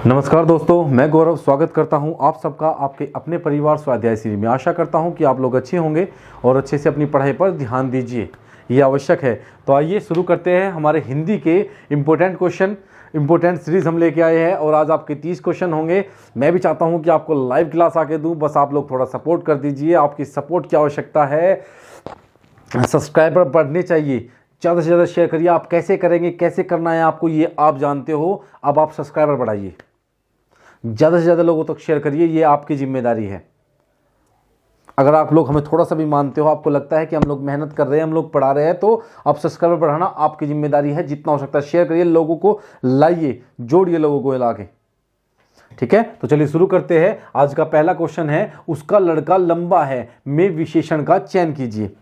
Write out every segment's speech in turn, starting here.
नमस्कार दोस्तों, मैं गौरव स्वागत करता हूं आप सबका आपके अपने परिवार स्वाध्याय सीरीज में। आशा करता हूं कि आप लोग अच्छे होंगे और अच्छे से अपनी पढ़ाई पर ध्यान दीजिए, ये आवश्यक है। तो आइए शुरू करते हैं। हमारे हिंदी के इम्पोर्टेंट क्वेश्चन, इम्पोर्टेंट सीरीज़ हम लेके आए हैं और आज आपके 30 क्वेश्चन होंगे। मैं भी चाहता हूँ कि आपको लाइव क्लास आके दूँ, बस आप लोग थोड़ा सपोर्ट कर दीजिए। आपकी सपोर्ट की आवश्यकता है। सब्सक्राइबर बढ़ने चाहिए, ज़्यादा से ज़्यादा शेयर करिए। आप कैसे करेंगे, कैसे करना है आपको, ये आप जानते हो। अब आप सब्सक्राइबर बढ़ाइए, ज़्यादा से ज़्यादा लोगों तक शेयर करिए, ये आपकी जिम्मेदारी है। अगर आप लोग हमें थोड़ा सा भी मानते हो, आपको लगता है कि हम लोग मेहनत कर रहे हैं, हम लोग पढ़ा रहे हैं, तो अब सब्सक्राइबर बढ़ाना आपकी जिम्मेदारी है। जितना हो सकता है शेयर करिए, लोगों को लाइए, जोड़िए लोगों को ला के। ठीक है, तो चलिए शुरू करते हैं। आज का पहला क्वेश्चन है, उसका लड़का लंबा है में विशेषण का चयन कीजिए।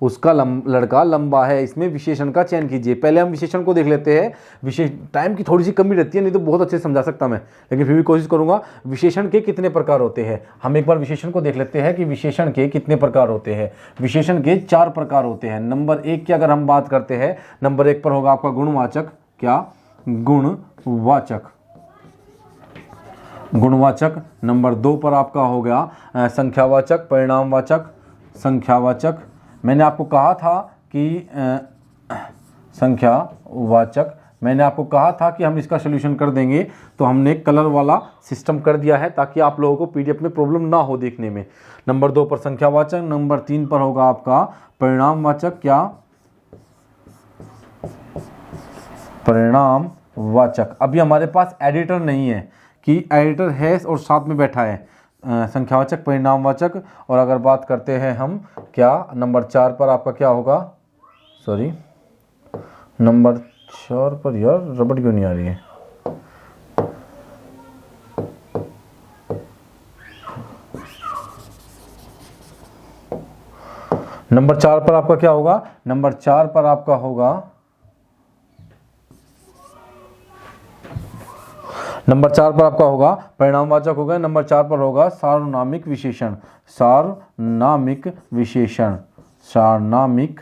उसका लड़का लंबा है, इसमें विशेषण का चयन कीजिए। पहले हम विशेषण को देख लेते हैं। विशेष टाइम की थोड़ी सी कमी रहती है, नहीं तो बहुत अच्छे से समझा सकता मैं, लेकिन फिर भी कोशिश करूंगा। विशेषण के कितने प्रकार होते हैं, हम एक बार विशेषण को देख लेते हैं कि विशेषण के कितने प्रकार होते हैं। विशेषण के 4 प्रकार होते हैं। नंबर 1 की अगर हम बात करते हैं, नंबर 1 पर होगा आपका गुणवाचक। क्या? गुणवाचक। गुणवाचक। नंबर 2 पर आपका हो गया संख्यावाचक, परिणामवाचक, संख्यावाचक। मैंने आपको कहा था कि संख्यावाचक, मैंने आपको कहा था कि हम इसका सलूशन कर देंगे, तो हमने कलर वाला सिस्टम कर दिया है ताकि आप लोगों को पीडीएफ में प्रॉब्लम ना हो देखने में। नंबर 2 पर संख्यावाचक, नंबर 3 पर होगा आपका परिणामवाचक। क्या? परिणामवाचक। अभी हमारे पास एडिटर नहीं है कि एडिटर है और साथ में बैठा है। संख्यावाचक, परिणामवाचक। और अगर बात करते हैं हम, क्या नंबर 4 पर आपका क्या होगा? सॉरी, नंबर 4 पर यार रबड़ क्यों नहीं आ रही है? नंबर 4 पर आपका क्या होगा? नंबर 4 पर आपका होगा, नंबर 4 पर आपका होगा परिणामवाचक हो गया। नंबर 4 पर होगा सार्वनामिक विशेषण। सार्वनामिक विशेषण, सार्वनामिक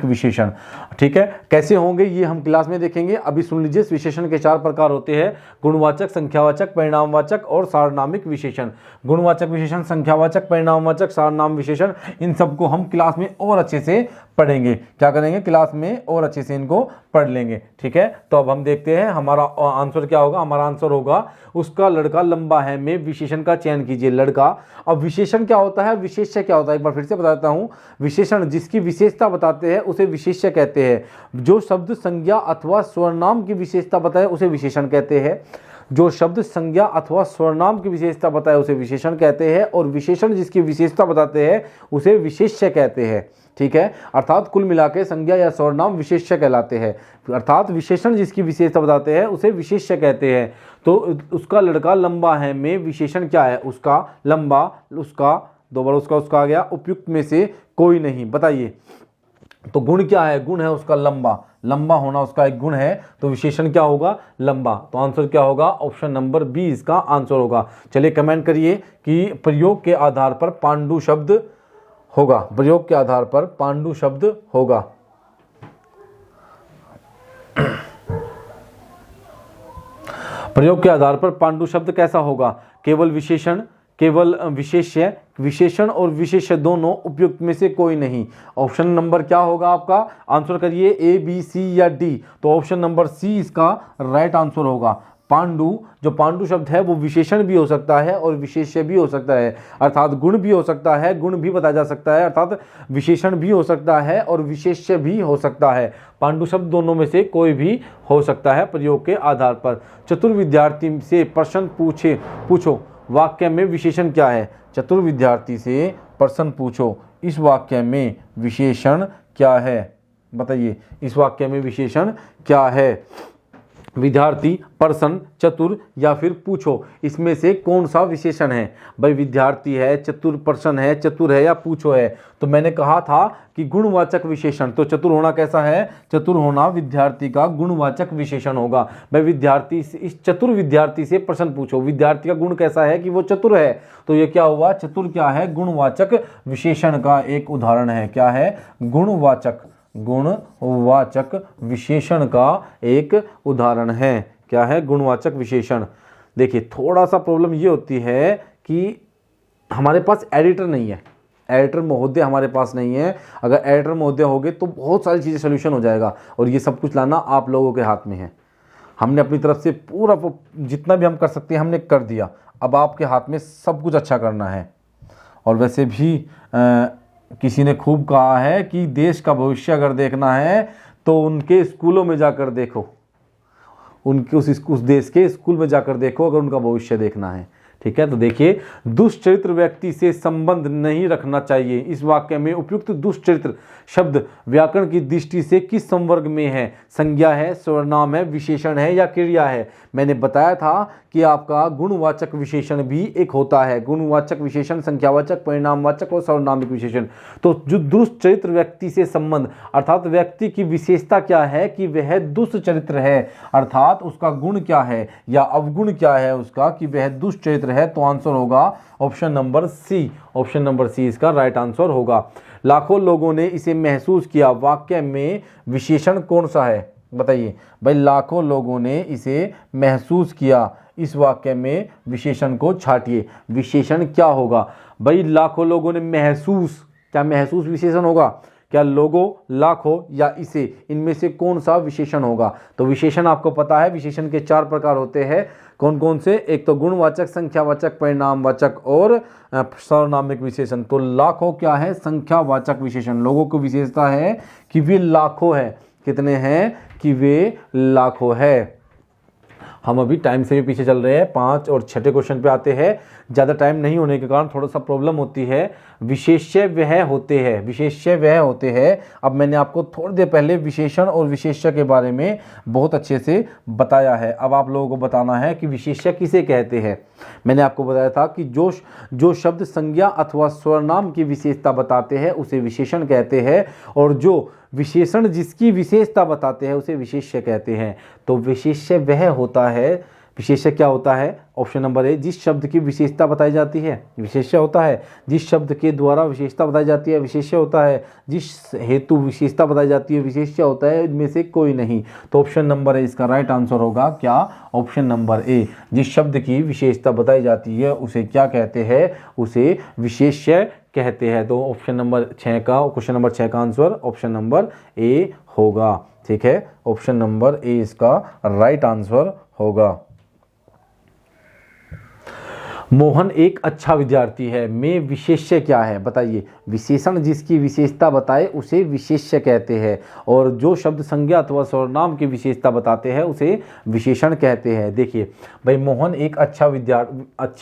विशेषण। ठीक है, कैसे होंगे ये हम क्लास में देखेंगे। अभी सुन लीजिए, विशेषण के 4 प्रकार होते हैं, गुणवाचक, संख्यावाचक, परिणामवाचक और सार्वनामिक विशेषण। गुणवाचक विशेषण, संख्यावाचक, परिणामवाचक, सार्वनाम विशेषण, इन सबको हम क्लास में और अच्छे से पढ़ेंगे। क्या करेंगे? क्लास में और अच्छे से इनको पढ़ लेंगे। ठीक है, तो अब हम देखते हैं हमारा आंसर क्या होगा। हमारा आंसर होगा, उसका लड़का लंबा है में विशेषण का चयन कीजिए। लड़का। अब विशेषण क्या होता है, विशेष्य क्या होता है, एक बार फिर से बता देता हूं। विशेषण जिसकी विशेषता बताते हैं उसे विशेष्य कहते हैं। जो शब्द संज्ञा अथवा स्वरनाम की विशेषता बताए उसे विशेषण कहते हैं। जो शब्द संज्ञा अथवा स्वरनाम की विशेषता बताए उसे विशेषण कहते हैं। और विशेषण जिसकी विशेषता बताते हैं उसे विशेष्य कहते हैं। ठीक है, अर्थात कुल मिलाकर संज्ञा या स्वरनाम विशेष्य कहलाते हैं। अर्थात विशेषण जिसकी विशेषता बताते हैं उसे विशेष्य कहते हैं। तो उसका लड़का लंबा है में विशेषण क्या है? उसका लंबा, उसका, 2 बार उसका आ गया, उपयुक्त में से कोई नहीं। बताइए, तो गुण क्या है? गुण है उसका लंबा। लंबा होना उसका एक गुण है, तो विशेषण क्या होगा? लंबा। तो आंसर क्या होगा? ऑप्शन नंबर बी इसका आंसर होगा। चलिए कमेंट करिए कि प्रयोग के आधार पर पांडु शब्द होगा। प्रयोग के आधार पर पांडु शब्द होगा। प्रयोग के आधार पर पांडु शब्द कैसा होगा? केवल विशेषण, केवल विशेष्य, विशेषण और विशेष्य दोनों, उपयुक्त में से कोई नहीं। ऑप्शन नंबर क्या होगा आपका? आंसर करिए, ए, बी, सी या डी। तो ऑप्शन नंबर सी इसका राइट आंसर होगा। पांडु, जो पांडु शब्द है वो विशेषण भी हो सकता है और विशेष्य भी हो सकता है। अर्थात गुण भी हो सकता है, गुण भी बताया जा सकता है, अर्थात विशेषण भी हो सकता है और विशेष्य भी हो सकता है। पांडु शब्द दोनों में से कोई भी हो सकता है प्रयोग के आधार पर। चतुर विद्यार्थी से प्रश्न पूछो, वाक्य में विशेषण क्या है? चतुर विद्यार्थी से प्रश्न पूछो, इस वाक्य में विशेषण क्या है? बताइए, इस वाक्य में विशेषण क्या है? विद्यार्थी, पर्सन, चतुर या फिर पूछो, इसमें से कौन सा विशेषण है? भाई विद्यार्थी है, चतुर, पर्सन है, चतुर है या पूछो है। तो मैंने कहा था कि गुणवाचक विशेषण, तो चतुर होना कैसा है? चतुर होना विद्यार्थी का गुणवाचक विशेषण होगा। भाई विद्यार्थी, इस चतुर विद्यार्थी से प्रश्न पूछो, विद्यार्थी का गुण कैसा है कि वो चतुर है, तो ये क्या हुआ? चतुर क्या है? गुणवाचक विशेषण का एक उदाहरण है। क्या है? गुणवाचक, गुणवाचक विशेषण का एक उदाहरण है। क्या है, गुणवाचक विशेषण। देखिए थोड़ा सा प्रॉब्लम ये होती है कि हमारे पास एडिटर नहीं है, एडिटर महोदय हमारे पास नहीं है। अगर एडिटर महोदय होगे तो बहुत सारी चीज़ें सोल्यूशन हो जाएगा, और ये सब कुछ लाना आप लोगों के हाथ में है। हमने अपनी तरफ से पूरा जितना भी हम कर सकते हैं हमने कर दिया, अब आपके हाथ में सब कुछ अच्छा करना है। और वैसे भी किसी ने खूब कहा है कि देश का भविष्य अगर देखना है तो उनके स्कूलों में जाकर देखो, उनके उस देश के स्कूल में जाकर देखो अगर उनका भविष्य देखना है। ठीक है, तो देखिए दुष्चरित्र व्यक्ति से संबंध नहीं रखना चाहिए। इस वाक्य में उपयुक्त दुष्चरित्र शब्द व्याकरण की दृष्टि से किस संवर्ग में है? संज्ञा है, सर्वनाम है, विशेषण है या क्रिया है? मैंने बताया था कि आपका गुणवाचक विशेषण भी एक होता है। गुणवाचक विशेषण, संख्यावाचक, परिणामवाचक और सर्वनामिक विशेषण। तो जो दुष्चरित्र व्यक्ति से संबंध, अर्थात व्यक्ति की विशेषता क्या है कि वह दुष्चरित्र है, अर्थात उसका गुण क्या है या अवगुण क्या है उसका कि वह दुष्चरित्र है, तो आंसर होगा option number C. Option number C इसका राइट आंसर होगा। लाखों लोगों ने इसे महसूस किया, वाक्य में विशेषण कौन सा है? बताइए भाई, लाखों लोगों ने इसे महसूस किया, इस वाक्य में विशेषण को छाटिए। विशेषण क्या होगा भाई? लाखों लोगों ने महसूस, क्या महसूस विशेषण होगा? क्या लोगों, लाखों या इसे, इनमें से कौन सा विशेषण होगा? तो विशेषण आपको पता है, विशेषण के 4 प्रकार होते हैं। कौन कौन से? एक तो गुणवाचक, संख्यावाचक, परिणामवाचक और सर्वनामिक विशेषण। तो लाखों क्या है? संख्यावाचक विशेषण। लोगों की विशेषता है कि वे लाखों है। कितने हैं? कि वे लाखों है। हम अभी टाइम से भी पीछे चल रहे हैं, 5 और 6 क्वेश्चन पे आते हैं। ज़्यादा टाइम नहीं होने के कारण थोड़ा सा प्रॉब्लम होती है। विशेष्य वह होते हैं, विशेष्य वह होते हैं। अब मैंने आपको थोड़ी देर पहले विशेषण और विशेष्य के बारे में बहुत अच्छे से बताया है। अब आप लोगों को बताना है कि विशेष्य किसे कहते हैं। मैंने आपको बताया था कि जो शब्द संज्ञा अथवा सर्वनाम की विशेषता बताते हैं उसे विशेषण कहते हैं, और जो विशेषण जिसकी विशेषता बताते हैं उसे विशेष्य कहते हैं। तो विशेष्य वह होता है, विशेष्य क्या होता है? ऑप्शन नंबर ए, जिस शब्द की विशेषता बताई जाती है विशेष्य होता है। जिस शब्द के द्वारा विशेषता बताई जाती है विशेष्य होता है। जिस हेतु विशेषता बताई जाती है विशेष्य होता है। इनमें से कोई नहीं। तो ऑप्शन नंबर ए इसका राइट आंसर होगा। क्या? ऑप्शन नंबर ए, जिस शब्द की विशेषता बताई जाती है उसे क्या कहते हैं? उसे विशेष्य कहते हैं। तो ऑप्शन नंबर 6 का, क्वेश्चन नंबर 6 का आंसर ऑप्शन नंबर ए होगा। ठीक है, ऑप्शन नंबर ए इसका राइट आंसर होगा। मोहन एक अच्छा विद्यार्थी है में विशेष्य क्या है? बताइए। विशेषण जिसकी विशेषता बताए उसे विशेष्य कहते हैं, और जो शब्द संज्ञा अथवा सर्वनाम की विशेषता बताते हैं उसे विशेषण कहते हैं। देखिए भाई, मोहन एक अच्छा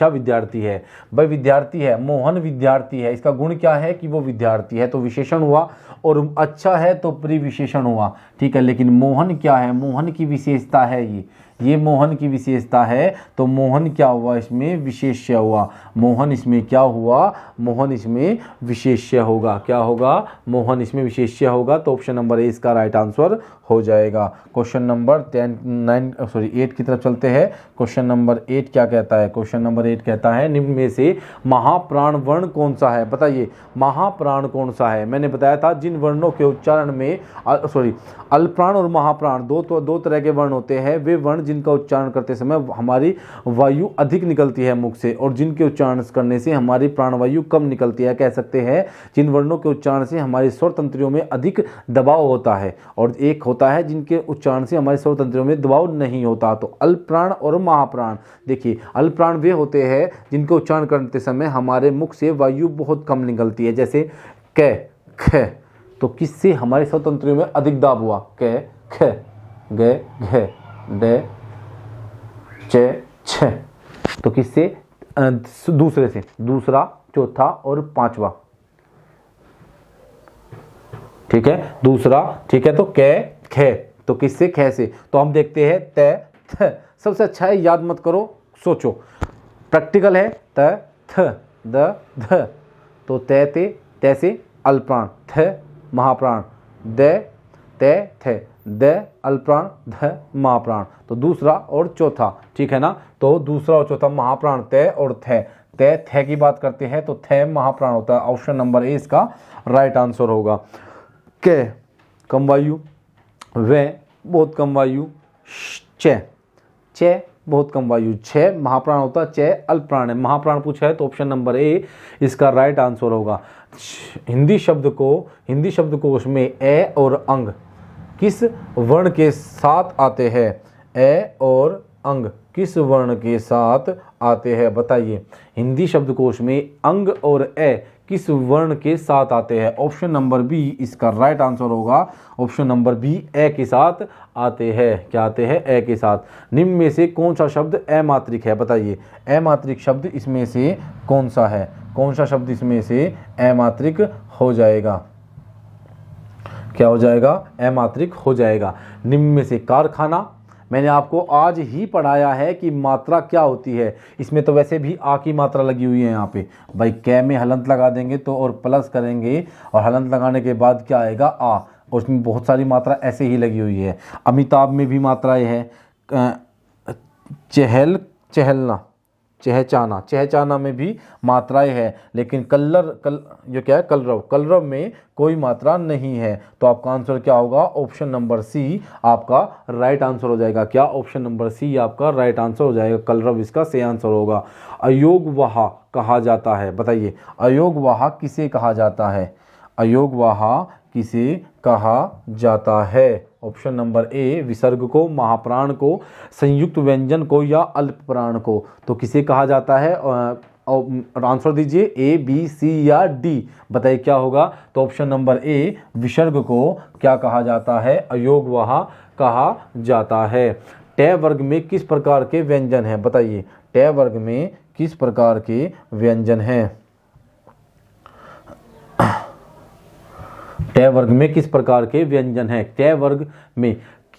विद्यार्थी है। भाई विद्यार्थी है, मोहन विद्यार्थी है, इसका गुण क्या है कि वो विद्यार्थी है, तो विशेषण हुआ। और अच्छा है तो परिविशेषण हुआ। ठीक है, लेकिन मोहन क्या है? मोहन की विशेषता है ये मोहन की विशेषता है, तो मोहन क्या हुआ? इसमें विशेष्य हुआ। मोहन इसमें क्या हुआ? मोहन इसमें विशेष्य होगा। क्या होगा? मोहन इसमें विशेष्य होगा। तो ऑप्शन नंबर ए इसका राइट आंसर हो जाएगा। क्वेश्चन नंबर 8 की तरफ चलते हैं। क्वेश्चन नंबर 8 क्या कहता है? क्वेश्चन नंबर 8 कहता है, निम्न में से महाप्राण वर्ण कौन सा है? बताइए, महाप्राण कौन सा है? मैंने बताया था जिन वर्णों के उच्चारण में अल्पप्राण और महाप्राण दो तरह के वर्ण होते हैं। वे वर्ण जिनका उच्चारण करते समय हमारी वायु अधिक निकलती है मुख से, और जिनके उच्चारण करने से हमारी प्राणवायु कम निकलती है। कह सकते हैं जिन वर्णों के उच्चारण से हमारे स्वर तंत्रियों में अधिक दबाव होता है, और एक होता है जिनके उच्चारण से हमारे स्वर तंत्रियों में दबाव नहीं होता। तो अल्पप्राण और महाप्राण। देखिए, अल्पप्राण वे होते हैं जिनके उच्चारण करते समय हमारे मुख से वायु बहुत कम निकलती है, जैसे क, ख। तो किससे हमारे स्वर तंत्रियों में अधिक दाब हुआ? क, ख, ग, घ, ड, च, छ। तो किससे? दूसरे से, दूसरा, चौथा और पांचवा। ठीक है, दूसरा। ठीक है, तो क, ख। तो किससे? ख से। तो हम देखते हैं त, थ। सबसे अच्छा है, याद मत करो, सोचो। प्रैक्टिकल है त, थ, द, ध। तो त से अल्पप्राण, थ महाप्राण, द, त, थ, द अल्पप्राण, ध महाप्राण। तो दूसरा और चौथा। ठीक है ना? तो दूसरा और चौथा महाप्राण त और थ। थ की बात करते हैं तो थ महाप्राण होता है। ऑप्शन नंबर ए इसका राइट आंसर होगा। क कम वायु, व बहुत कम वायु, च च बहुत कम वायु, छ महाप्राण होता है, च अल्प प्राण है। महाप्राण पूछा है तो ऑप्शन नंबर ए इसका राइट आंसर होगा। हिंदी शब्दकोश में ए और अंग किस वर्ण के साथ आते हैं? ए और अंग किस वर्ण के साथ आते हैं बताइए। हिंदी शब्दकोश में अंग और ए किस वर्ण के साथ आते हैं? ऑप्शन नंबर बी इसका राइट आंसर होगा। ऑप्शन नंबर बी ए के साथ आते हैं। क्या आते हैं? ए के साथ। निम्न में से कौन सा शब्द अमात्रिक है बताइए। अमात्रिक शब्द इसमें से कौन सा है? कौन सा शब्द इसमें से अमात्रिक हो जाएगा? क्या हो जाएगा? अमात्रिक हो जाएगा। निम्न में से कारखाना, मैंने आपको आज ही पढ़ाया है कि मात्रा क्या होती है। इसमें तो वैसे भी आ की मात्रा लगी हुई है यहाँ पे भाई, कै में हलंत लगा देंगे तो और प्लस करेंगे और हलंत लगाने के बाद क्या आएगा? आ। और उसमें बहुत सारी मात्रा ऐसे ही लगी हुई है। अमिताभ में भी मात्राएं हैं। चहल चहलना, चहचाना, चहचाना में भी मात्राएं हैं। लेकिन जो क्या है? कलरव में कोई मात्रा नहीं है। तो आपका आंसर क्या होगा? ऑप्शन नंबर सी आपका राइट आंसर हो जाएगा। क्या? ऑप्शन नंबर सी आपका राइट आंसर हो जाएगा। कलरव इसका सही आंसर होगा। अयोगवाह कहा जाता है बताइए। अयोगवाह किसे कहा जाता है? अयोगवाह किसे कहा जाता है? ऑप्शन नंबर ए विसर्ग को, महाप्राण को, संयुक्त व्यंजन को या अल्प प्राण को। तो किसे कहा जाता है? आंसर दीजिए ए, बी, सी या डी, बताइए क्या होगा? तो ऑप्शन नंबर ए विसर्ग को क्या कहा जाता है? अयोगवाह कहा जाता है। ट वर्ग में किस प्रकार के व्यंजन हैं बताइए। ट वर्ग में किस प्रकार के व्यंजन हैं? ट वर्ग में किस प्रकार के व्यंजन हैं? ट वर्ग में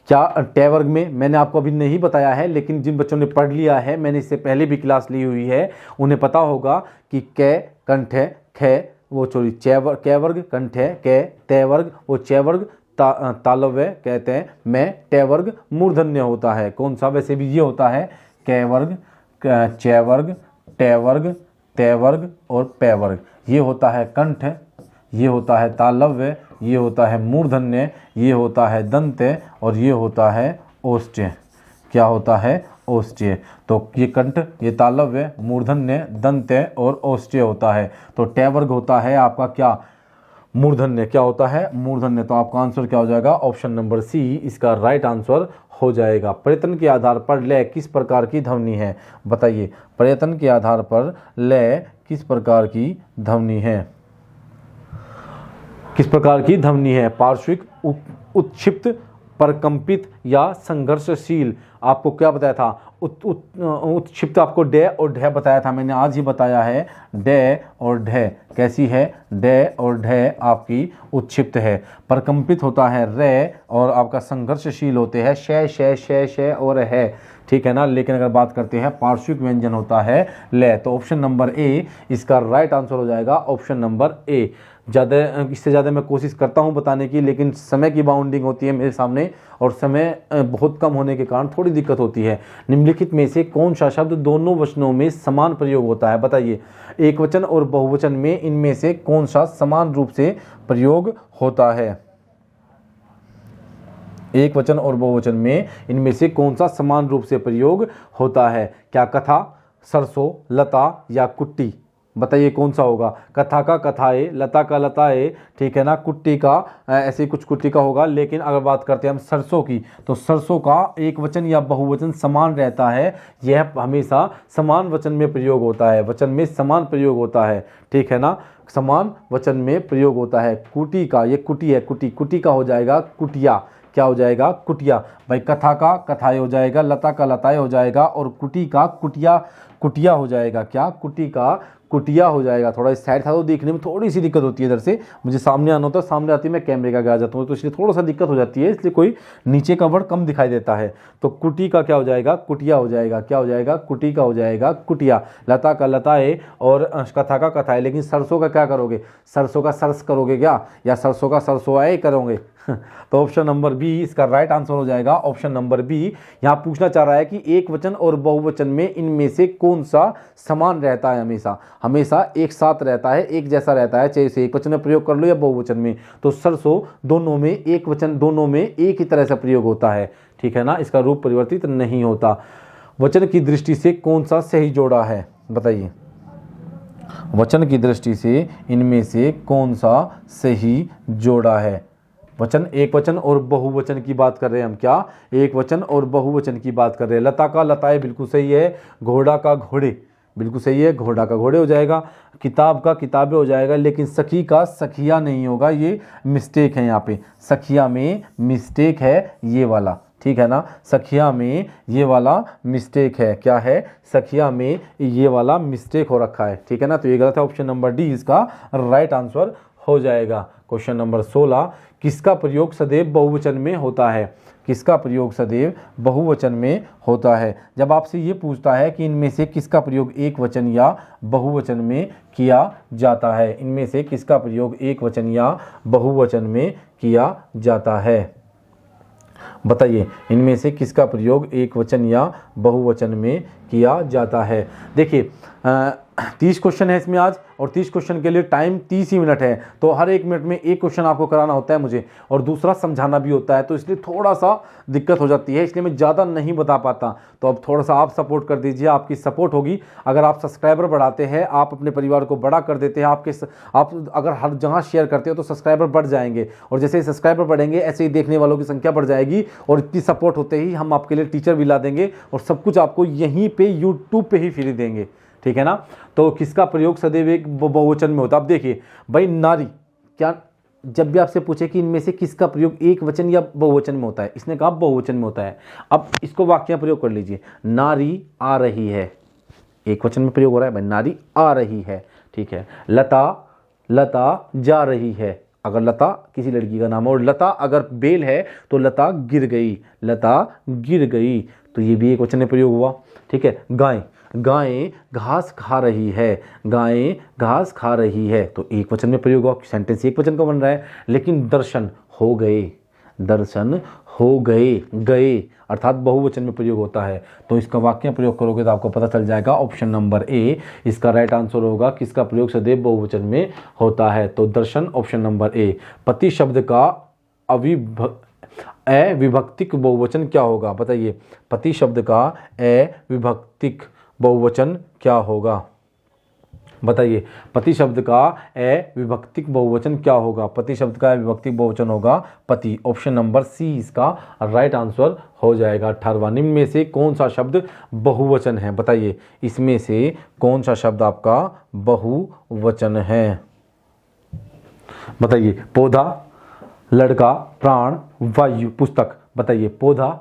क्या? ट वर्ग में मैंने आपको अभी नहीं बताया है, लेकिन जिन बच्चों ने पढ़ लिया है, मैंने इससे पहले भी क्लास ली हुई है, उन्हें पता होगा कि कै कंठ है, ख वो कै वर्ग कंठ है, कै तय वर्ग वो च वर्ग तालव्य कहते हैं, मैं ट वर्ग मूर्धन्य होता है। कौन सा? वैसे भी ये होता है कै वर्ग, च वर्ग, ट वर्ग, तय वर्ग और पै वर्ग। ये होता है कंठ, ये होता है तालव्य, ये होता है मूर्धन्य, ये होता है दंत्य और ये होता है ओष्ठ्य। क्या होता है? ओष्ठ्य। तो ये कंठ, ये तालव्य, मूर्धन्य, दंत्य और ओष्ठ्य होता है। तो ट वर्ग होता है आपका क्या? मूर्धन्य। क्या होता है? मूर्धन्य। तो आपका आंसर क्या हो जाएगा? ऑप्शन नंबर सी इसका राइट आंसर हो जाएगा। प्रयत्न के आधार पर लय किस प्रकार की ध्वनि है बताइए। प्रयत्न के आधार पर लय किस प्रकार की ध्वनि है? किस प्रकार की ध्वनि है? पार्श्विक, उत्क्षिप्त, परकंपित या संघर्षशील। आपको क्या बताया था? उत्क्षिप्त आपको डे और ढे बताया था, मैंने आज ही बताया है। डे और ढे कैसी है? डे और ढे आपकी उत्क्षिप्त है। परकंपित होता है रे और आपका संघर्षशील होते हैं श और है, ठीक है ना। लेकिन अगर बात करते हैं पार्श्विक व्यंजन होता है ले। तो ऑप्शन नंबर ए इसका राइट आंसर हो जाएगा। Option number A. इससे ज़्यादा मैं कोशिश करता हूं बताने की, लेकिन समय की बाउंडिंग होती है मेरे सामने और समय बहुत कम होने के कारण थोड़ी दिक्कत होती है। निम्नलिखित में से कौन सा शब्द दोनों वचनों में समान प्रयोग होता है बताइए। एक वचन और बहुवचन में इनमें से कौन सा समान रूप से प्रयोग होता है? एक वचन और बहुवचन में इनमें से कौन सा समान रूप से प्रयोग होता है? क्या कथा, सरसों, लता या कुट्टी? बताइए कौन सा होगा? कथा का कथाए, लता का लताए, ठीक है ना। कुट्टी का ऐसे कुछ कुट्टी का होगा। लेकिन अगर बात करते हैं हम सरसों की, तो सरसों का एक वचन या बहुवचन समान रहता है। यह हमेशा समान वचन में प्रयोग होता है, वचन में समान प्रयोग होता है, ठीक है ना। समान वचन में प्रयोग होता है। कुटी का, ये कुटी है, कुटी का हो जाएगा कुटिया। क्या हो जाएगा? कुटिया। भाई कथा का कथाए हो जाएगा, लता का लताए हो जाएगा और कुटी का कुटिया हो जाएगा। क्या? कुटी का कुटिया हो जाएगा। थोड़ा इस साइड था तो देखने में थोड़ी सी दिक्कत होती है। इधर से मुझे सामने आना होता है, सामने आती मैं कैमरे का आ जाता हूँ, तो इसलिए थोड़ा सा दिक्कत हो जाती है, इसलिए कोई नीचे का वर्ड कम दिखाई देता है। तो कुटी का क्या हो जाएगा? कुटिया हो जाएगा। क्या हो जाएगा? कुटी का हो जाएगा कुटिया। लता का लताए और कथा का कथाए। लेकिन सरसों का क्या करोगे? सरसों का सरस करोगे क्या, या सरसों का सरसोआए करोगे? तो ऑप्शन नंबर बी इसका राइट आंसर हो जाएगा। Option number B. यहाँ पूछना चाह रहा है कि एक वचन और बहुवचन में इनमें से कौन सा समान रहता है? हमेशा एक साथ रहता है, एक जैसा रहता है, चाहे इसे एक वचन में प्रयोग कर लो या बहुवचन में। तो सरसों दोनों में एक वचन, दोनों में एक ही तरह से प्रयोग होता है, ठीक है ना। इसका रूप परिवर्तित नहीं होता। वचन की दृष्टि से कौन सा सही जोड़ा है, बताइए। वचन की दृष्टि से इनमें से कौन सा सही जोड़ा है। वचन, एक वचन और बहुवचन की बात कर रहे हैं हम, क्या एक वचन और बहुवचन की बात कर रहे हैं। लता का लताएं बिल्कुल सही है, घोड़ा का घोड़े बिल्कुल सही है, घोड़ा का घोड़े हो जाएगा, किताब का किताबें हो जाएगा, लेकिन सखी का सखिया नहीं होगा, ये मिस्टेक है यहाँ पे, सखिया में मिस्टेक है ये वाला, ठीक है ना, सखिया में ये वाला मिस्टेक है, क्या है, सखिया में ये वाला मिस्टेक हो रखा है, ठीक है ना, तो ये गलत है, ऑप्शन नंबर डी इसका राइट आंसर हो जाएगा। क्वेश्चन नंबर 16, किसका प्रयोग सदैव बहुवचन में होता है, किसका प्रयोग सदैव बहुवचन में होता है। जब आपसे ये पूछता है कि इनमें से किसका प्रयोग एक वचन या बहुवचन में किया जाता है, इनमें से किसका प्रयोग एक वचन या बहुवचन में किया जाता है, बताइए, इनमें से किसका प्रयोग एक वचन या बहुवचन में किया जाता है। देखिए 30 क्वेश्चन है इसमें आज, और 30 क्वेश्चन के लिए टाइम 30 ही मिनट है, तो हर एक मिनट में एक क्वेश्चन आपको कराना होता है मुझे, और दूसरा समझाना भी होता है, तो इसलिए थोड़ा सा दिक्कत हो जाती है, इसलिए मैं ज़्यादा नहीं बता पाता। तो अब थोड़ा सा आप सपोर्ट कर दीजिए, आपकी सपोर्ट होगी अगर आप सब्सक्राइबर बढ़ाते हैं, आप अपने परिवार को बड़ा कर देते हैं, आप अगर हर जगह शेयर करते हो तो सब्सक्राइबर बढ़ जाएंगे, और जैसे ही सब्सक्राइबर बढ़ेंगे ऐसे ही देखने वालों की संख्या बढ़ जाएगी, और इतनी सपोर्ट होते ही हम आपके लिए टीचर भी ला देंगे, और सब कुछ आपको यहीं पे यूट्यूब पे ही फ्री देंगे, ठीक है ना। तो किसका प्रयोग सदैव एक बहुवचन में होता है। अब देखिए भाई, नारी, क्या जब भी आपसे पूछे कि इनमें से किसका प्रयोग एक वचन या बहुवचन में होता है, इसने कहा बहुवचन में होता है। अब इसको वाक्य में प्रयोग कर लीजिए, नारी आ रही है, एक वचन में प्रयोग हो रहा है भाई, नारी आ रही है, ठीक है। लता जा रही है, अगर लता किसी लड़की का नाम है, और लता अगर बेल है तो लता गिर गई, लता गिर गई, तो ये भी एक वचन में प्रयोग हुआ, ठीक है। गायें घास खा रही है, गायें घास खा रही है, तो एक वचन में प्रयोग हुआ, सेंटेंस एक वचन का बन रहा है। लेकिन दर्शन हो गए, दर्शन हो गए अर्थात बहुवचन में प्रयोग होता है, तो इसका वाक्य प्रयोग करोगे तो आपको पता चल जाएगा, ऑप्शन नंबर ए इसका राइट आंसर होगा, किसका प्रयोग सदैव बहुवचन में होता है, तो दर्शन ऑप्शन नंबर ए। पति शब्द का अविभक्तिक बहुवचन क्या होगा, बताइए, पति शब्द का अविभक्तिक बहुवचन क्या होगा, बताइए, पति शब्द का अविभक्तिक बहुवचन क्या होगा, पति शब्द का अविभक्तिक बहुवचन होगा पति, ऑप्शन नंबर सी इसका राइट आंसर हो जाएगा। 18वां, निम्न में से कौन सा शब्द बहुवचन है, बताइए, इसमें से कौन सा शब्द आपका बहुवचन है, बताइए। पौधा, लड़का, प्राण, वायु, पुस्तक, बताइए। पौधा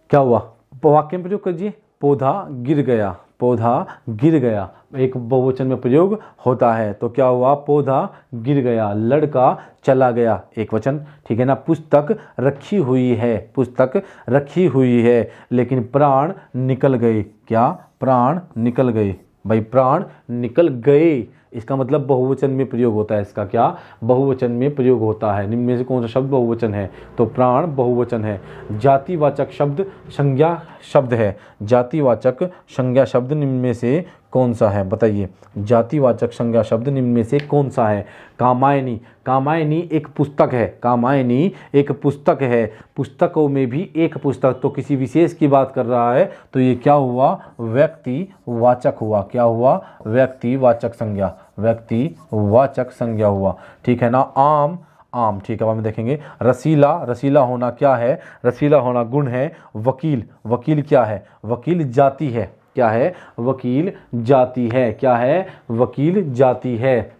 क्या हुआ, वाक्य में प्रयोग कीजिए, पौधा गिर गया, पौधा गिर गया एक बहुवचन में प्रयोग होता है, तो क्या हुआ, पौधा गिर गया। लड़का चला गया, एक वचन, ठीक है ना। पुस्तक रखी हुई है, पुस्तक रखी हुई है, लेकिन प्राण निकल गए, क्या, प्राण निकल गए, भाई प्राण निकल गए, इसका मतलब बहुवचन में प्रयोग होता है, इसका क्या, बहुवचन में प्रयोग होता है। निम्न में से कौन सा शब्द बहुवचन है, तो प्राण बहुवचन है। जातिवाचक शब्द संज्ञा शब्द है, जातिवाचक संज्ञा शब्द निम्न में से कौन सा है, बताइए। जातिवाचक संज्ञा शब्द निम्न में से कौन सा है। कामायनी, कामायनी एक पुस्तक है, कामायनी एक पुस्तक है, पुस्तकों में भी एक पुस्तक, तो किसी विशेष की बात कर रहा है, तो ये क्या हुआ, व्यक्तिवाचक हुआ, क्या हुआ, व्यक्तिवाचक संज्ञा, व्यक्तिवाचक संज्ञा हुआ, ठीक है ना। आम, ठीक है, हम देखेंगे। रसीला, रसीला होना क्या है, रसीला होना गुण है। वकील, वकील क्या है, वकील जाति है, क्या है, वकील जाति है, क्या है, वकील जाति है।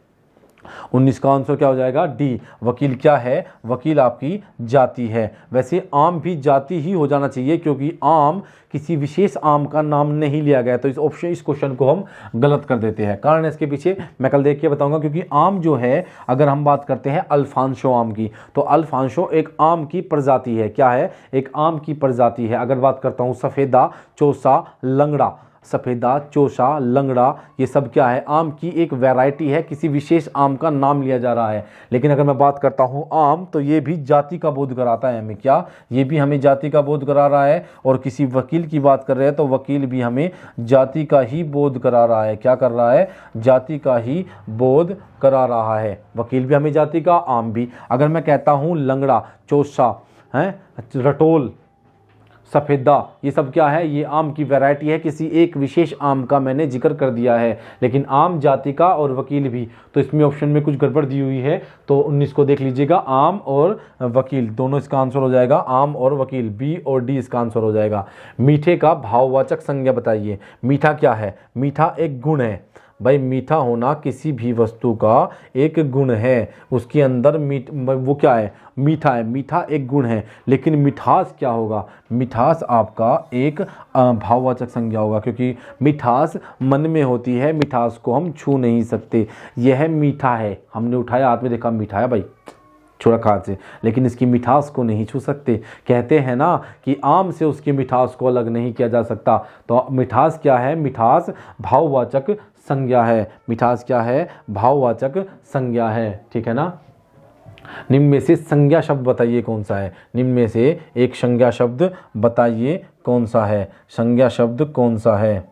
19 का आंसर क्या हो जाएगा, डी। वकील क्या है, वकील आपकी जाति है। वैसे आम भी जाति ही हो जाना चाहिए, क्योंकि आम किसी विशेष आम का नाम नहीं लिया गया, तो इस क्वेश्चन को हम गलत कर देते हैं। कारण इसके पीछे मैं कल देख के बताऊंगा, क्योंकि आम जो है, अगर हम बात करते हैं अल्फांसो आम की, तो अल्फांसो एक आम की प्रजाति है, क्या है, एक आम की प्रजाति है। अगर बात करता हूँ सफेदा, चौसा, लंगड़ा, सफेदा, चौसा, लंगड़ा, ये सब क्या है, आम की एक वैरायटी है, किसी विशेष आम का नाम लिया जा रहा है। लेकिन अगर मैं बात करता हूँ आम, तो ये भी जाति का बोध कराता है हमें, क्या, ये भी हमें जाति का बोध करा रहा है। और किसी वकील की बात कर रहे हैं, तो वकील भी हमें जाति का ही बोध करा रहा है, क्या कर रहा है, जाति का ही बोध करा रहा है। वकील भी हमें जाति का, आम भी। अगर मैं कहता हूँ लंगड़ा, चौसा है, रटोल, सफ़ेदा, ये सब क्या है, ये आम की वैरायटी है, किसी एक विशेष आम का मैंने जिक्र कर दिया है। लेकिन आम जाति का और वकील भी, तो इसमें ऑप्शन में कुछ गड़बड़ दी हुई है, तो 19 को देख लीजिएगा, आम और वकील दोनों इसका आंसर हो जाएगा, आम और वकील, बी और डी इसका आंसर हो जाएगा। मीठे का भाववाचक संज्ञा बताइए। मीठा क्या है, मीठा एक गुण है भाई, मीठा होना किसी भी वस्तु का एक गुण है, उसके अंदर वो क्या है, मीठा है, मीठा एक गुण है। लेकिन मिठास क्या होगा, मिठास आपका एक भाववाचक संज्ञा होगा, क्योंकि मिठास मन में होती है, मिठास को हम छू नहीं सकते। यह मीठा है, हमने उठाया हाथ में, देखा मीठा है भाई, छोड़ा हाथ से, लेकिन इसकी मिठास को नहीं छू सकते। कहते हैं ना कि आम से उसकी मिठास को अलग नहीं किया जा सकता। तो मिठास क्या है, मिठास भाववाचक संज्ञा है, मिठास क्या है, भाववाचक संज्ञा है, ठीक है ना। निम्न में से संज्ञा शब्द बताइए कौन सा है, निम्न में से एक संज्ञा शब्द बताइए कौन सा है, संज्ञा शब्द कौन सा है।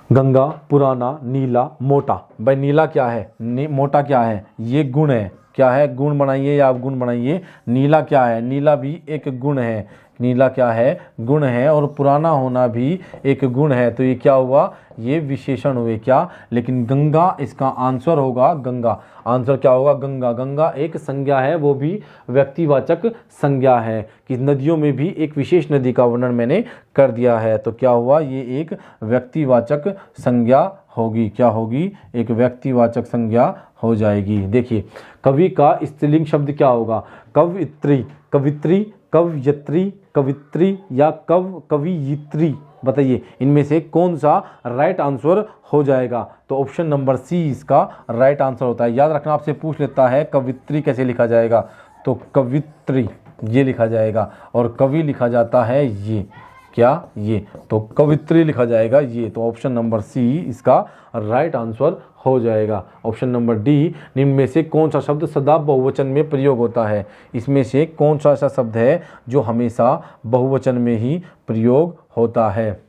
गंगा, पुराना, नीला, मोटा। भाई नीला क्या है, मोटा क्या है, ये गुण है, क्या है, गुण बनाइए या आप गुण बनाइए। नीला क्या है, नीला भी एक गुण है, नीला क्या है, गुण है, और पुराना होना भी एक गुण है। तो ये क्या हुआ, ये विशेषण हुए क्या। लेकिन गंगा इसका आंसर होगा, गंगा आंसर क्या होगा, गंगा। गंगा एक संज्ञा है, वो भी व्यक्तिवाचक संज्ञा है, कि नदियों में भी एक विशेष नदी का वर्णन मैंने कर दिया है। तो क्या हुआ, ये एक व्यक्तिवाचक संज्ञा होगी, क्या होगी, एक व्यक्तिवाचक संज्ञा हो जाएगी। देखिए कवि का स्त्रीलिंग शब्द क्या होगा, कवित्री, कवित्री, कवयत्री, कवित्री या कवियित्री। बताइए इनमें से कौन सा राइट आंसर हो जाएगा। तो ऑप्शन नंबर सी इसका राइट आंसर होता है। याद रखना, आपसे पूछ लेता है कवित्री कैसे लिखा जाएगा, तो कवित्री ये लिखा जाएगा, और कवि लिखा जाता है ये, क्या, ये, तो कवित्री लिखा जाएगा ये। तो ऑप्शन नंबर सी इसका राइट आंसर हो जाएगा। ऑप्शन नंबर डी, निम्न में से कौन सा शब्द सदा बहुवचन में प्रयोग होता है। इसमें से कौन सा ऐसा शब्द है जो हमेशा बहुवचन में ही प्रयोग होता है।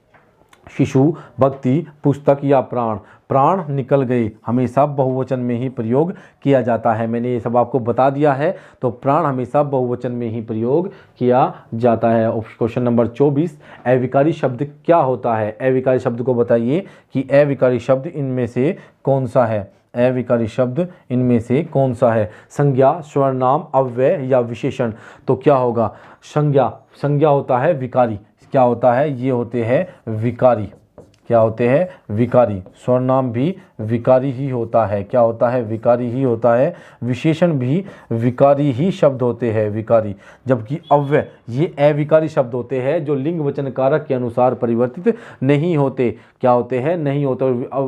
शिशु, भक्ति, पुस्तक या प्राण। प्राण निकल गए हमेशा बहुवचन में ही प्रयोग किया जाता है, मैंने ये सब आपको बता दिया है। तो प्राण हमेशा बहुवचन में ही प्रयोग किया जाता है। क्वेश्चन नंबर 24, अविकारी शब्द क्या होता है। अविकारी शब्द को बताइए कि अविकारी शब्द इनमें से कौन सा है, अविकारी शब्द इनमें से कौन सा है। संज्ञा, सर्वनाम, अव्यय या विशेषण। तो क्या होगा, संज्ञा, संज्ञा होता है विकारी, क्या होता है, ये होते हैं विकारी, क्या होते हैं, विकारी। सर्वनाम भी विकारी ही होता है, क्या होता है, विकारी ही होता है। विशेषण भी विकारी ही शब्द होते हैं, विकारी। जबकि अव्यय ये अविकारी शब्द होते हैं जो लिंग वचन कारक के अनुसार परिवर्तित नहीं होते, क्या होते हैं, नहीं होते।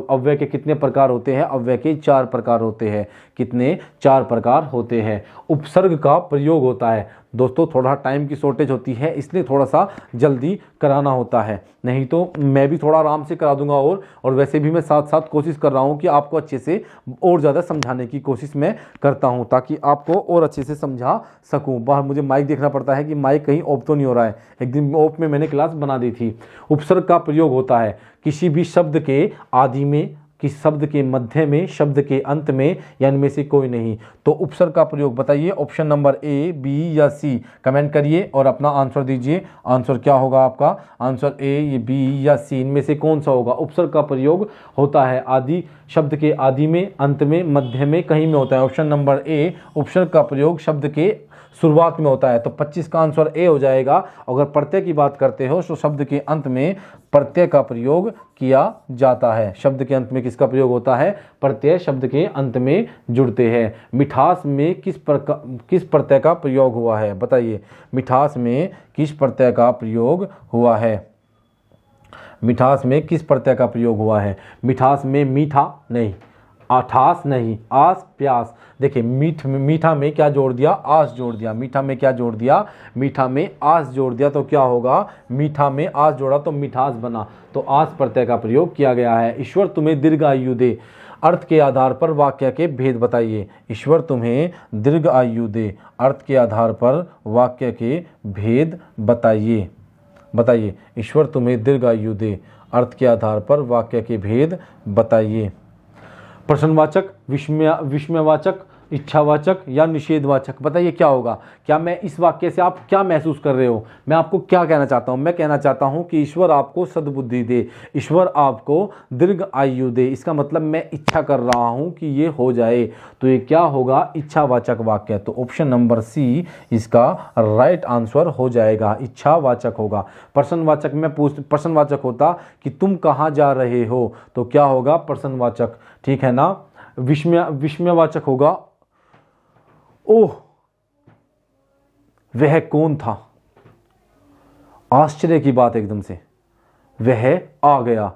अव्यय के कितने प्रकार होते हैं, अव्यय के 4 प्रकार होते हैं। कितने, 4 प्रकार होते हैं। उपसर्ग का प्रयोग होता है। दोस्तों थोड़ा टाइम की शॉर्टेज होती है, इसलिए थोड़ा सा जल्दी कराना होता है, नहीं तो मैं भी थोड़ा आराम से करा दूंगा। और वैसे भी मैं साथ साथ कोशिश कर रहा हूं कि आपको अच्छे से और ज़्यादा समझाने की कोशिश मैं करता हूं, ताकि आपको और अच्छे से समझा सकूं। बाहर मुझे माइक देखना पड़ता है कि माइक कहीं ऑफ तो नहीं हो रहा है। एक दिन ऑफ में मैंने क्लास बना दी थी। उपसर्ग का प्रयोग होता है किसी भी शब्द के आदि में, किस शब्द के मध्य में, शब्द के अंत में, या इनमें से कोई नहीं। तो उपसर्ग का प्रयोग बताइए। ऑप्शन नंबर ए, बी या सी कमेंट करिए और अपना आंसर दीजिए। आंसर क्या होगा आपका, आंसर ए, बी या सी, इनमें से कौन सा होगा। उपसर्ग का प्रयोग होता है आदि, शब्द के आदि में, अंत में, मध्य में, कहीं में होता है। ऑप्शन नंबर ए, उपसर्ग का प्रयोग शब्द के शुरुआत में होता है। तो 25 का आंसर ए हो जाएगा। अगर प्रत्यय की बात करते हो तो शब्द के अंत में प्रत्यय का प्रयोग किया जाता है। शब्द के अंत में किसका प्रयोग होता है, प्रत्यय शब्द के अंत में जुड़ते हैं। मिठास में किस प्रत्यय का प्रयोग हुआ है, बताइए। मिठास में किस प्रत्यय का प्रयोग हुआ है, मिठास में किस प्रत्यय का प्रयोग हुआ है। मिठास में मीठा नहीं, आठास नहीं, आस, प्यास। देखिए मीठा में क्या जोड़ दिया, आस जोड़ दिया। मीठा में क्या जोड़ दिया, मीठा में आस जोड़ दिया। तो क्या होगा, मीठा में आस जोड़ा तो मिठास बना। तो आस प्रत्यय का प्रयोग किया गया है। ईश्वर तुम्हें दीर्घ आयु दे। अर्थ के आधार पर वाक्य के भेद बताइए। ईश्वर तुम्हें दीर्घ आयु दे, अर्थ के आधार पर वाक्य के भेद बताइए। बताइए, ईश्वर तुम्हें दीर्घ आयु दे, अर्थ के आधार पर वाक्य के भेद बताइए। प्रश्नवाचक, विस्मयवाचक, इच्छावाचक या निषेधवाचक? बताइए क्या होगा। क्या मैं इस वाक्य से आप क्या महसूस कर रहे हो? मैं आपको क्या कहना चाहता हूँ? मैं कहना चाहता हूँ कि ईश्वर आपको सद्बुद्धि दे, ईश्वर आपको दीर्घ आयु दे। इसका मतलब मैं इच्छा कर रहा हूँ कि ये हो जाए, तो ये क्या होगा? इच्छावाचक वाक्य। तो ऑप्शन नंबर सी इसका राइट आंसर हो जाएगा, इच्छावाचक होगा। प्रश्नवाचक में प्रश्नवाचक होता कि तुम कहाँ जा रहे हो, तो क्या होगा? प्रश्नवाचक, ठीक है ना। विस्मयवाचक होगा, ओह वह कौन था, आश्चर्य की बात एकदम से, वह आ गया,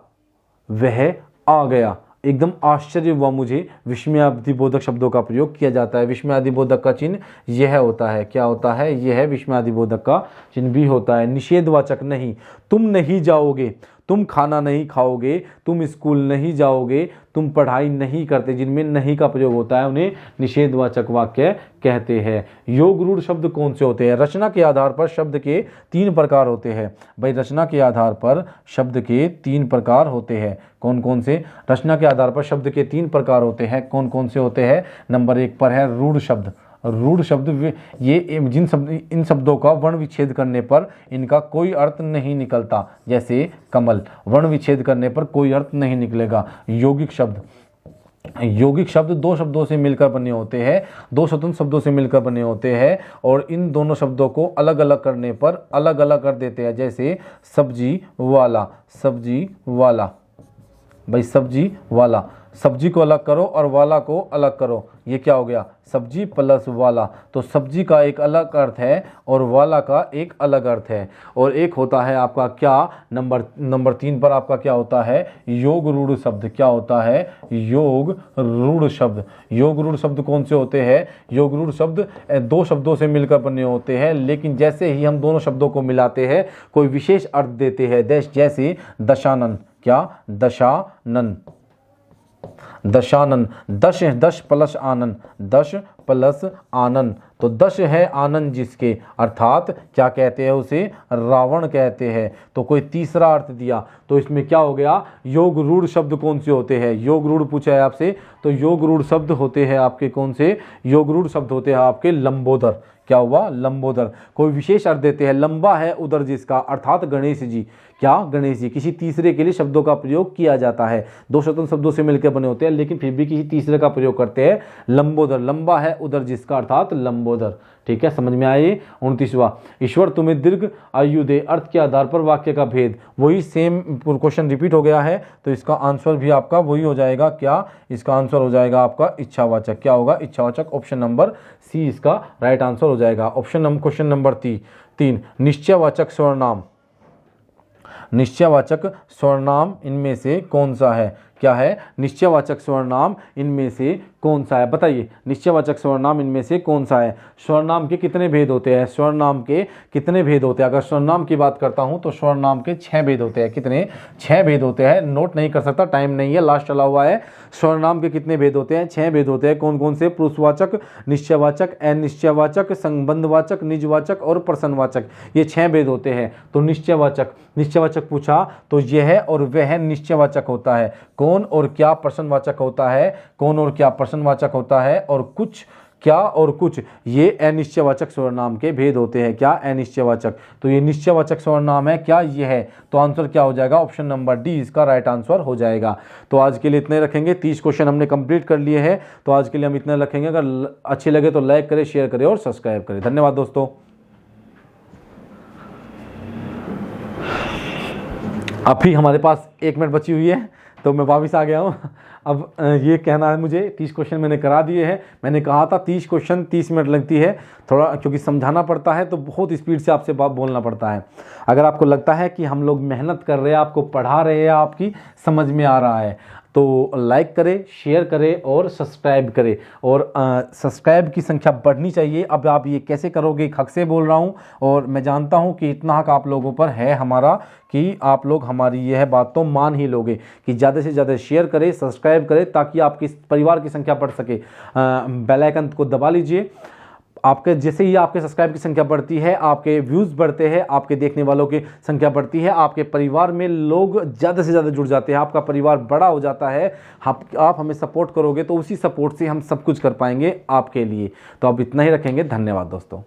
वह आ गया, एकदम आश्चर्य हुआ मुझे। विस्मयादिबोधक शब्दों का प्रयोग किया जाता है। विस्मयादिबोधक का चिन्ह यह होता है, क्या होता है? यह विस्मयादिबोधक का चिन्ह भी होता है। निषेधवाचक नहीं, तुम नहीं जाओगे, तुम खाना नहीं खाओगे, तुम स्कूल नहीं जाओगे, तुम पढ़ाई नहीं करते, जिनमें नहीं का प्रयोग होता है उन्हें निषेधवाचक वाक्य कहते हैं। योग रूढ़ शब्द कौन से होते हैं? रचना के आधार पर शब्द के 3 प्रकार होते हैं। भाई रचना के आधार पर शब्द के 3 प्रकार होते हैं। कौन कौन से? रचना के आधार पर शब्द के 3 प्रकार होते हैं। कौन कौन से होते हैं? नंबर 1 पर है रूढ़ शब्द। रूढ़ शब्द ये इन शब्दों का वर्ण विच्छेद करने पर इनका कोई अर्थ नहीं निकलता, जैसे कमल, वर्ण विच्छेद करने पर कोई अर्थ नहीं निकलेगा। यौगिक शब्द, यौगिक शब्द 2 शब्दों से मिलकर बने होते हैं, 2 स्वतंत्र शब्दों से मिलकर बने होते हैं, और इन दोनों शब्दों को अलग अलग करने पर अलग अलग कर देते हैं, जैसे सब्जी वाला, सब्जी वाला। भाई सब्जी वाला, सब्जी को अलग करो और वाला को अलग करो, ये क्या हो गया? सब्जी प्लस वाला। तो सब्जी का एक अलग अर्थ है और वाला का एक अलग अर्थ है। और एक होता है आपका क्या? नंबर 3 पर आपका क्या होता है? योग रूढ़ शब्द। क्या होता है? योग रूढ़ शब्द। योग रूढ़ शब्द कौन से होते हैं? योग रूढ़ शब्द 2 शब्दों से मिलकर बने होते हैं, लेकिन जैसे ही हम दोनों शब्दों को मिलाते हैं कोई विशेष अर्थ देते हैं, जैसे दशानन। क्या? दशानन, दशानन। 10 प्लस आनंद, 10 प्लस आनंद, तो 10 है आनंद जिसके, अर्थात क्या कहते हैं उसे? रावण कहते हैं। तो कोई तीसरा अर्थ दिया, तो इसमें क्या हो गया? योग रूढ़ शब्द कौन से होते हैं? योग रूढ़ पूछा है आपसे, तो योग रूढ़ शब्द होते हैं आपके कौन से? योग रूढ़ शब्द होते हैं आपके लंबोदर। क्या हुआ? लंबोदर। कोई विशेष अर्थ देते हैं, लंबा है उदर जिसका, अर्थात गणेश जी। क्या? गणेश जी। किसी तीसरे के लिए शब्दों का प्रयोग किया जाता है, 2 स्वतंत्र शब्दों से मिलकर बने होते हैं, लेकिन फिर भी किसी तीसरे का प्रयोग करते हैं। लंबोदर, लंबा है उदर जिसका, अर्थात लंबोदर। ठीक है, समझ में आए? 29वां, ईश्वर तुम्हें दीर्घ आयु दे, अर्थ के आधार पर वाक्य का भेद। वही सेम क्वेश्चन रिपीट हो गया है, तो इसका आंसर भी आपका वही हो जाएगा। क्या? इसका आंसर हो जाएगा आपका इच्छावाचक। क्या होगा? इच्छावाचक। ऑप्शन नंबर सी इसका राइट आंसर हो जाएगा। क्वेश्चन नंबर 3, निश्चयवाचक सर्वनाम। निश्चयवाचक सर्वनाम इनमें से कौन सा है? क्या है? निश्चयवाचक सर्वनाम इनमें से कौन सा है? बताइए, निश्चयवाचक सर्वनाम इनमें से कौन सा है? सर्वनाम के कितने भेद होते हैं? सर्वनाम के कितने भेद होते हैं? अगर सर्वनाम की बात करता हूं तो सर्वनाम के 6 भेद होते हैं। कितने? 6 भेद होते हैं। नोट नहीं कर सकता, टाइम नहीं है, लास्ट चला हुआ है। सर्वनाम के कितने भेद होते हैं? 6 भेद होते हैं। कौन कौन से? पुरुषवाचक, निश्चयवाचक, अनिश्चयवाचक, संबंधवाचक, निजवाचक और प्रश्नवाचक, ये 6 भेद होते हैं। तो निश्चयवाचक पूछा तो यह और वह निश्चयवाचक होता है। कौन और क्या प्रश्नवाचक होता है? कौन और क्या प्रश्नवाचक होता है? और कुछ, क्या और कुछ, ये अनिश्चयवाचक सर्वनाम के भेद होते हैं। क्या? अनिश्चयवाचक। तो ये निश्चयवाचक सर्वनाम है। क्या ये है? तो आंसर क्या हो जाएगा? ऑप्शन नंबर डी इसका राइट आंसर हो जाएगा। तो आज के लिए इतने रखेंगे। 30 क्वेश्चन हमने कंप्लीट कर लिए हैं, तो आज के लिए हम इतने रखेंगे। अगर अच्छे लगे तो लाइक करें, शेयर करें और सब्सक्राइब करें। धन्यवाद दोस्तों। अभी हमारे पास 1 मिनट बची हुई है, तो मैं वापस आ गया हूँ। अब ये कहना है मुझे, 30 क्वेश्चन मैंने करा दिए हैं। मैंने कहा था 30 क्वेश्चन 30 मिनट लगती है, थोड़ा क्योंकि समझाना पड़ता है तो बहुत स्पीड से आपसे बात बोलना पड़ता है। अगर आपको लगता है कि हम लोग मेहनत कर रहे हैं, आपको पढ़ा रहे हैं, आपकी समझ में आ रहा है, तो लाइक करें, शेयर करें और सब्सक्राइब करें। और सब्सक्राइब की संख्या बढ़नी चाहिए। अब आप ये कैसे करोगे? हक से बोल रहा हूँ, और मैं जानता हूँ कि इतना हक आप लोगों पर है हमारा कि आप लोग हमारी यह बात तो मान ही लोगे कि ज़्यादा से ज़्यादा शेयर करें, सब्सक्राइब करें, ताकि आपकी परिवार की संख्या बढ़ सके। बेल आइकन को दबा लीजिए। आपके जैसे ही आपके सब्सक्राइब की संख्या बढ़ती है, आपके व्यूज़ बढ़ते हैं, आपके देखने वालों की संख्या बढ़ती है, आपके परिवार में लोग ज़्यादा से ज़्यादा जुड़ जाते हैं, आपका परिवार बड़ा हो जाता है। आप हमें सपोर्ट करोगे तो उसी सपोर्ट से हम सब कुछ कर पाएंगे आपके लिए। तो आप इतना ही रखेंगे। धन्यवाद दोस्तों।